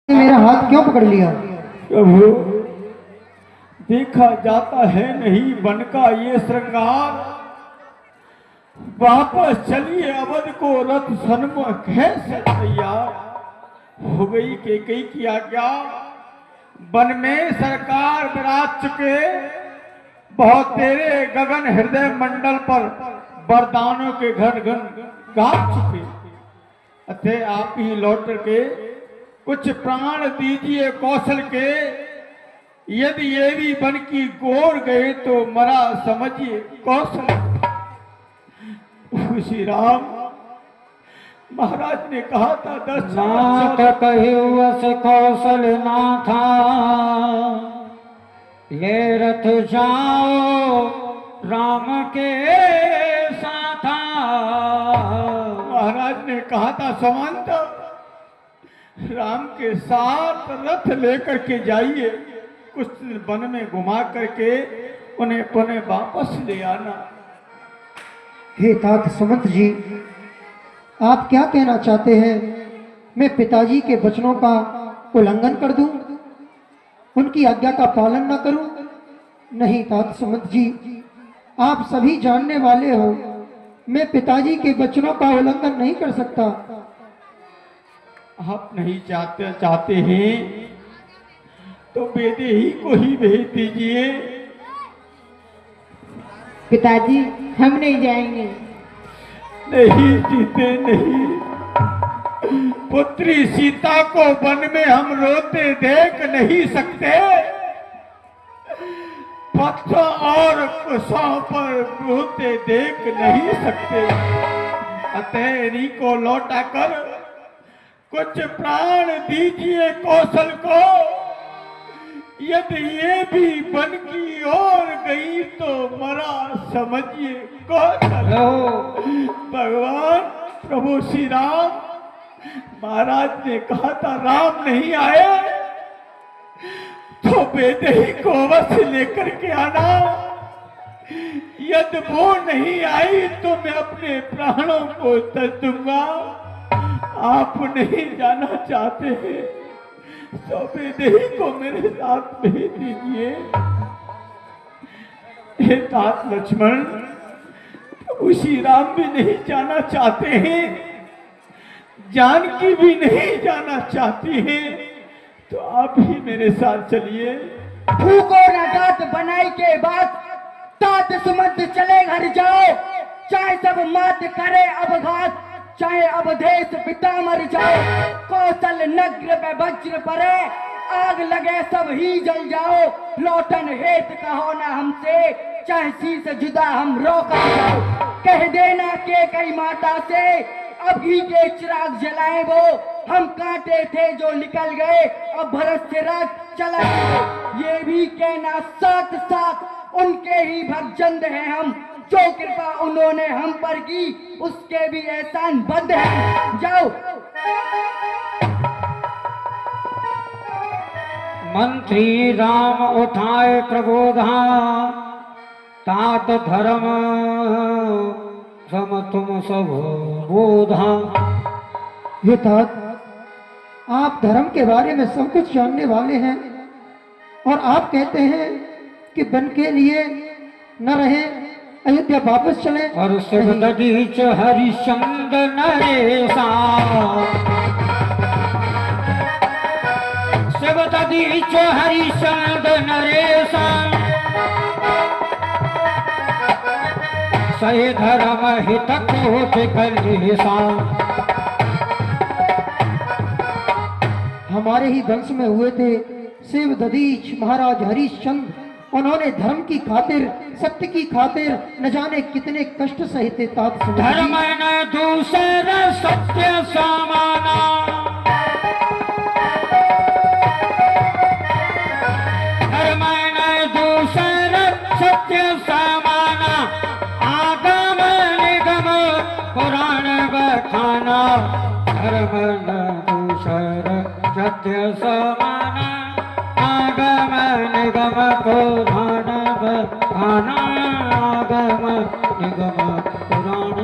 मेरा हाथ क्यों पकड़ लिया? प्रभु, देखा जाता है नहीं वन का ये श्रृंगार। वापस चलिए अवध को रथ सन्मुख है से तैयार। हो गई कैकेयी की आज्ञा, वन में सरकार विराज चुके। बहुत तेरे गगन हृदय मंडल पर वरदानों के घन घन गाज चुके। अतः आप ही लौट के कुछ प्राण दीजिए कौशल के। यदि ये भी बन की गोर गए तो मरा समझिए कौशल। श्री राम महाराज ने कहा था नाथ कहिवस कौशल ना था, ये रथ जाओ राम के साथा। महाराज ने कहा था सुमंत, राम के साथ रथ लेकर के जाइए, कुछ दिन वन में घुमा करके उन्हें पुनः वापस ले आना। हे तात सुमंत जी, आप क्या कहना चाहते हैं? मैं पिताजी के वचनों का उल्लंघन कर दूं, उनकी आज्ञा का पालन न करूं? नहीं तात सुमंत जी, आप सभी जानने वाले हो, मैं पिताजी के वचनों का उल्लंघन नहीं कर सकता। आप नहीं चाहते हैं तो वैदेही को ही भेज दीजिए। पिताजी, हम नहीं जाएंगे। नहीं जीते नहीं। पुत्री सीता को वन में हम रोते देख नहीं सकते। पत्थर और कुशों पर रोते देख नहीं सकते। अतः इन्हीं को लौटा कर कुछ प्राण दीजिए कौशल को। यदि ये भी वन की ओर गई तो मरा समझिए कौशल। भगवान प्रभु श्री राम महाराज ने कहा था राम नहीं आए तो वैदेही को अवश्य लेकर के आना। यदि वो नहीं आई तो मैं अपने प्राणों को त्याग दूंगा। आप नहीं जाना चाहते हैं तो वैदेही को मेरे साथ भेज दीजिए। हे तात लक्ष्मण, उसी राम भी नहीं जाना चाहते हैं, जानकी भी नहीं जाना चाहती है, तो आप ही मेरे साथ चलिए। फूको न दांत बनाई के बाद तात सुमंत चले घर जाओ। चाहे सब मात करे अवघात, चाहे अवधेश पिता मर जाओ। कौशल नग्र पे वज्र पड़े, आग लगे सब ही जल जाओ। लौटन हेत कहो ना हमसे, चाहे शीश जुदा हम रोका जाओ। कह देना के कई माता से, अभी के चिराग जलाए वो। हम कांटे थे जो निकल गए, अब भरत से रात चला गए। ये भी कहना साथ साथ उनके ही भक्तजन हैं हम। जो कृपा उन्होंने हम पर की, उसके भी एहसान बंद है। जाओ। मंत्री राम उठाए प्रबोधा, तात धर्म सम तुम सब बोधा। हे तात, आप धर्म के बारे में सब कुछ जानने वाले हैं और आप कहते हैं कि वन के लिए न रहे, अयोध्या वापस चले। और शिव दधीच हरिश्चंद्र नरेशा, शिव दधीच हरिश्चंद्र नरेशा। सही धर्म हित को कलेशा। हमारे ही वंश में हुए थे शिव दधीच महाराज हरिश्चंद्र। उन्होंने धर्म की खातिर, सत्य की खातिर न जाने कितने कष्ट सहे थे तात सुमंत जी। धर्म न दूसर सत्य समाना, धर्म न दूसर सत्य समाना। आगम निगम पुराण बखाना, धर्म न दूसर सत्य समाना। आगम निगम पुराण बखाना, आगम निगम पुराण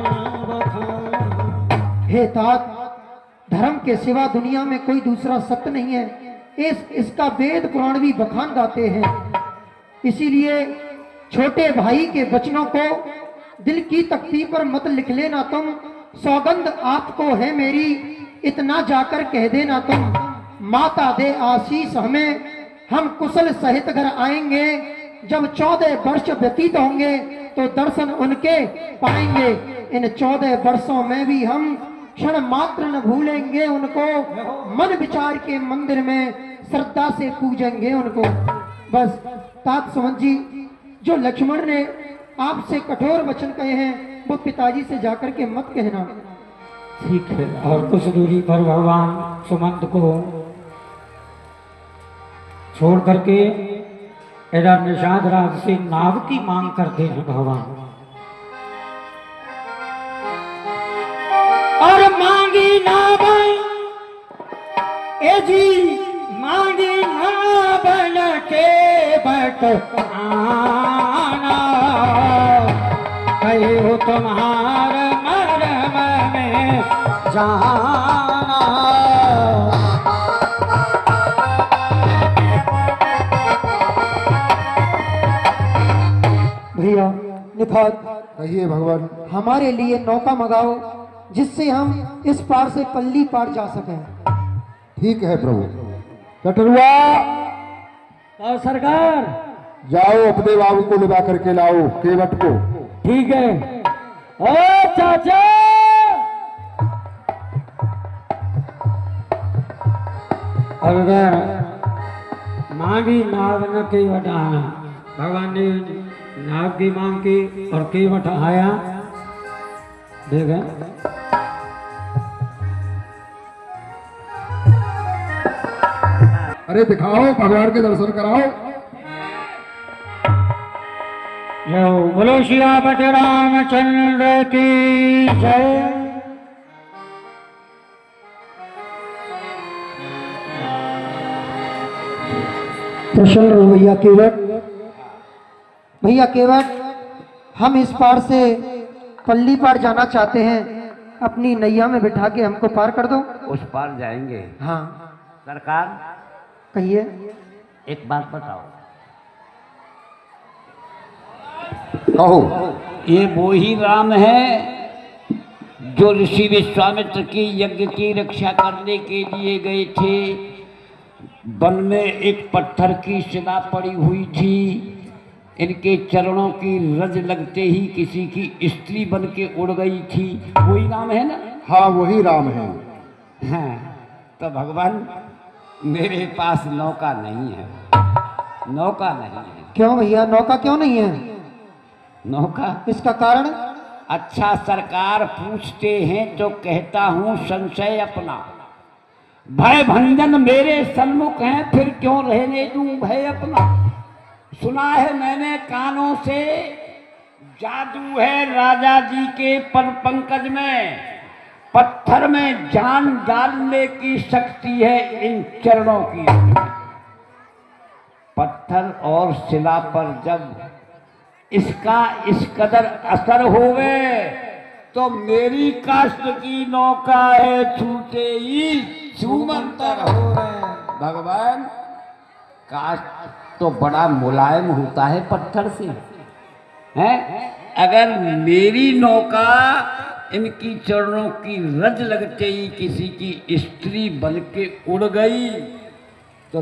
बखाना। हे तात, धर्म के सिवा दुनिया में कोई दूसरा सत्य नहीं है। इसका वेद पुराण भी बखान गाते हैं। इसीलिए छोटे भाई के वचनों को दिल की तख्ती पर मत लिख लेना तुम, सौगंध आपको है मेरी, इतना जाकर कह देना तुम। माता दे आशीष हमें, हम कुशल सहित घर आएंगे, जब 14 वर्ष व्यतीत होंगे तो दर्शन उनके पाएंगे। इन 14 वर्षों में भी हम क्षण मात्र न भूलेंगे उनको, मन विचार के मंदिर में श्रद्धा से पूजेंगे उनको। बस तात सुमंत जी, जो लक्ष्मण ने आपसे कठोर वचन कहे हैं वो पिताजी से जाकर के मत कहना। ठीक है। और कुछ दूरी पर भगवान सुमंत को छोड़ करके इधर निषाद राज से नाव की मांग करते हैं भगवान। और मांगी नाव ए जी, मांगी नाव के बट आना, कहो तुम्हार मरम में जाना। भैया निफात, कहिए भगवान। हमारे लिए नौका मंगाओ जिससे हम इस पार से पल्ली पार जा सकें। ठीक है प्रभु। कटरुआ, और सरकार जाओ अपने बाबू को लिवा करके लाओ, केवट को। ठीक है। ओ चाचा, अगर मांगी नाव न केवट आया, भगवान ने नाव की मांग की और केवट आया। देखे अरे दिखाओ, भगवान के दर्शन कराओ। जो बोलो सियापति रामचंद्र की जय। प्रसन्न रहो भैया केवट। भैया केवट, हम इस पार से पल्ली पार जाना चाहते हैं, अपनी नैया में बिठा के हमको पार कर दो। उस पार जाएंगे। हाँ सरकार, कहिए। एक बात बताओ, कहो। ये वो ही राम है जो ऋषि विश्वामित्र की यज्ञ की रक्षा करने के लिए गए थे? वन में एक पत्थर की शिला पड़ी हुई थी, इनके चरणों की रज लगते ही किसी की स्त्री बन के उड़ गई थी। वही राम है ना? हाँ वही राम है। हाँ, तो भगवान मेरे पास नौका नहीं है, नौका नहीं है। क्यों भैया, नौका क्यों नहीं है? नौका, इसका कारण? अच्छा सरकार पूछते हैं तो कहता हूं संशय अपना। भय भंजन मेरे सन्मुख हैं, फिर क्यों रहने दूं भय अपना। सुना है मैंने कानों से, जादू है राजा जी के पर पंकज में, पत्थर में जान डालने की शक्ति है इन चरणों की। पत्थर और शिला पर जब इसका इस कदर असर होवे तो मेरी काष्ठ की नौका है छूटे ही छूमंतर हो रहे। भगवान, काष्ठ तो बड़ा मुलायम होता है पत्थर से, हैं? अगर मेरी नौका इनकी चरणों की रज लगते ही किसी की स्त्री बन के उड़ गई तो